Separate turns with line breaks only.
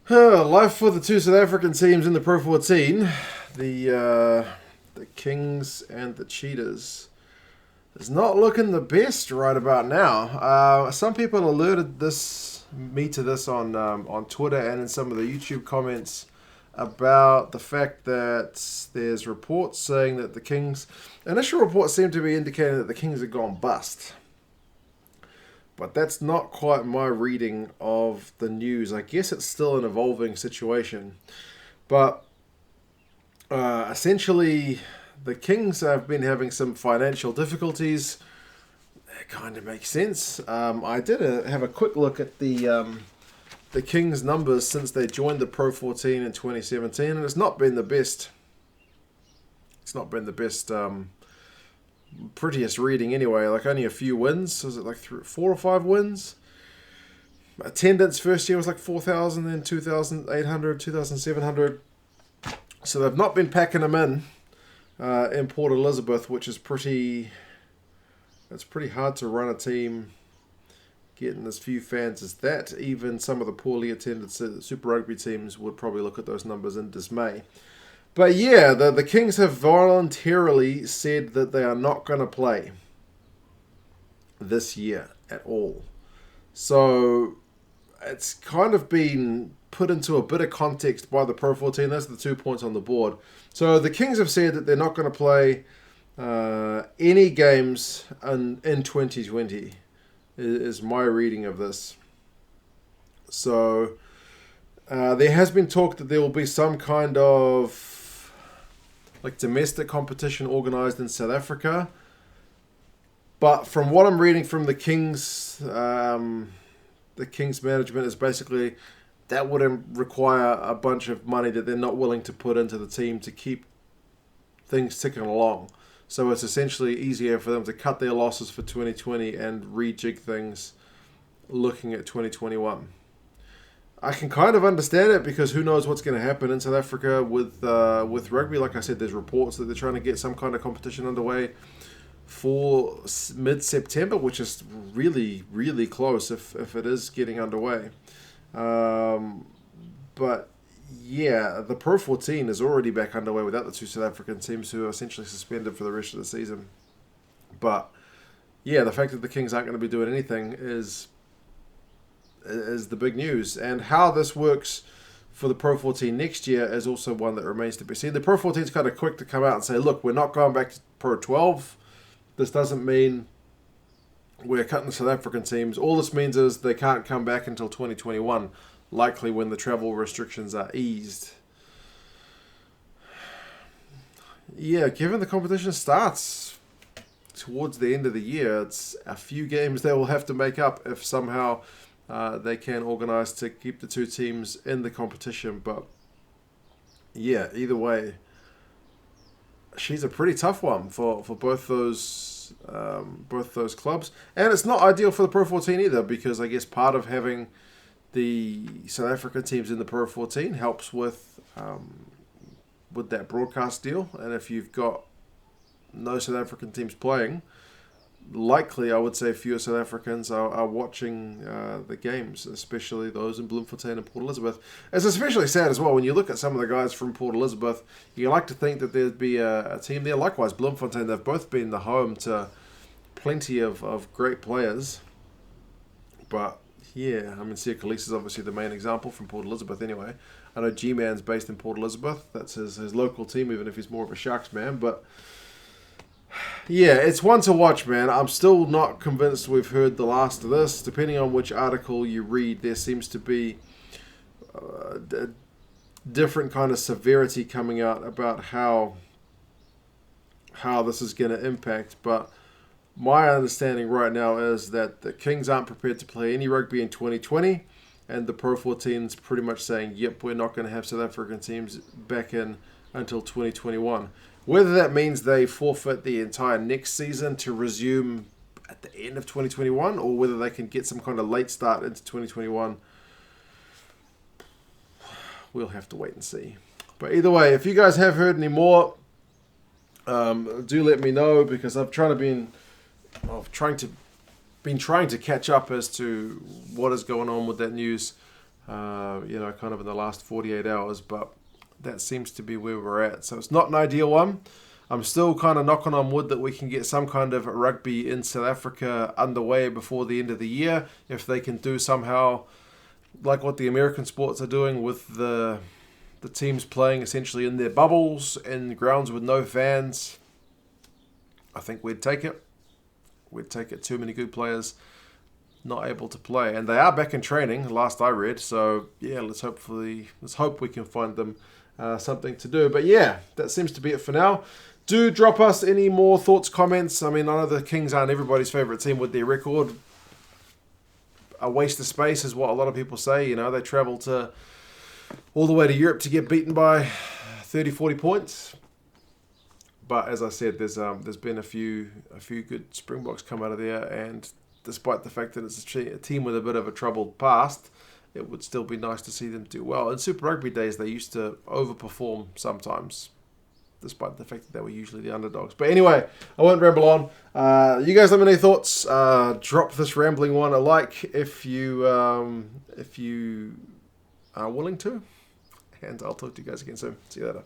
Life for the two South African teams in the Pro 14, the Kings and the Cheetahs, is not looking the best right about now. Some people alerted me to this on Twitter and in some of the YouTube comments about the fact that there's reports saying that the Kings, initial reports seem to be indicating that the Kings have gone bust. But that's not quite my reading of the news. I guess it's still an evolving situation. But essentially, the Kings have been having some financial difficulties. It kind of makes sense. I did have a quick look at the Kings' numbers since they joined the Pro 14 in 2017, and it's not been the best. It's not been the best. Prettiest reading anyway, like only a few wins. Was it like 4 or 5 wins? Attendance first year was like 4,000, then 2,800, 2,700. So they've not been packing them in Port Elizabeth, which is it's pretty hard to run a team getting as few fans as that. Even some of the poorly attended Super Rugby teams would probably look at those numbers in dismay. But yeah, the Kings have voluntarily said that they are not going to play this year at all. So it's kind of been put into a bit of context by the Pro 14. That's the 2 points on the board. So the Kings have said that they're not going to play any games in 2020, is my reading of this. So there has been talk that there will be some kind of like domestic competition organised in South Africa. But from what I'm reading from the Kings management is basically that would require a bunch of money that they're not willing to put into the team to keep things ticking along. So it's essentially easier for them to cut their losses for 2020 and rejig things looking at 2021. I can kind of understand it because who knows what's going to happen in South Africa with rugby. Like I said, there's reports that they're trying to get some kind of competition underway for mid-September, which is really, really close if it is getting underway. But yeah, the Pro 14 is already back underway without the two South African teams who are essentially suspended for the rest of the season. But yeah, the fact that the Kings aren't going to be doing anything is the big news. And how this works for the Pro 14 next year is also one that remains to be seen. The Pro 14 is kind of quick to come out and say, look, we're not going back to Pro 12. This doesn't mean we're cutting the South African teams. All this means is they can't come back until 2021, likely when the travel restrictions are eased. Yeah, given the competition starts towards the end of the year, it's a few games they will have to make up if somehow they can organise to keep the two teams in the competition. But yeah, either way, she's a pretty tough one for both those clubs, and it's not ideal for the Pro 14 either, because I guess part of having the South African teams in the Pro 14 helps with that broadcast deal, and if you've got no South African teams playing, likely I would say fewer South Africans are watching the games, especially those in Bloemfontein and Port Elizabeth. It's especially sad as well when you look at some of the guys from Port Elizabeth. You like to think that there'd be a team there. Likewise, Bloemfontein, they've both been the home to plenty of great players. But yeah, I mean, Sia Khalees is obviously the main example from Port Elizabeth anyway. I know G-Man's based in Port Elizabeth. That's his local team, even if he's more of a Sharks man. But yeah, it's one to watch, man. I'm still not convinced we've heard the last of this. Depending on which article you read, there seems to be a different kind of severity coming out about how this is going to impact. But my understanding right now is that the Kings aren't prepared to play any rugby in 2020, and the Pro 14's pretty much saying, yep, we're not going to have South African teams back in until 2021. Whether that means they forfeit the entire next season to resume at the end of 2021, or whether they can get some kind of late start into 2021, we'll have to wait and see. But either way, if you guys have heard any more, do let me know, because I've been trying to catch up as to what is going on with that news. kind of in the last 48 hours, but that seems to be where we're at. So it's not an ideal one. I'm still kind of knocking on wood that we can get some kind of rugby in South Africa underway before the end of the year. If they can do somehow like what the American sports are doing with the teams playing essentially in their bubbles in grounds with no fans, I think we'd take it. We'd take it. Too many good players not able to play, and they are back in training last I read, so yeah, let's hope we can find them something to do. But yeah, that seems to be it for now. Do drop us any more thoughts, comments. I mean, I know the Kings aren't everybody's favourite team with their record. A waste of space is what a lot of people say. They travel all the way to Europe to get beaten by 30, 40 points. But as I said, there's been a few good Springboks come out of there, and despite the fact that it's a team with a bit of a troubled past, it would still be nice to see them do well. In Super Rugby days, they used to overperform sometimes, despite the fact that they were usually the underdogs. But anyway, I won't ramble on. You guys let me know your thoughts. Drop this rambling one a like if you are willing to. And I'll talk to you guys again soon. See you later.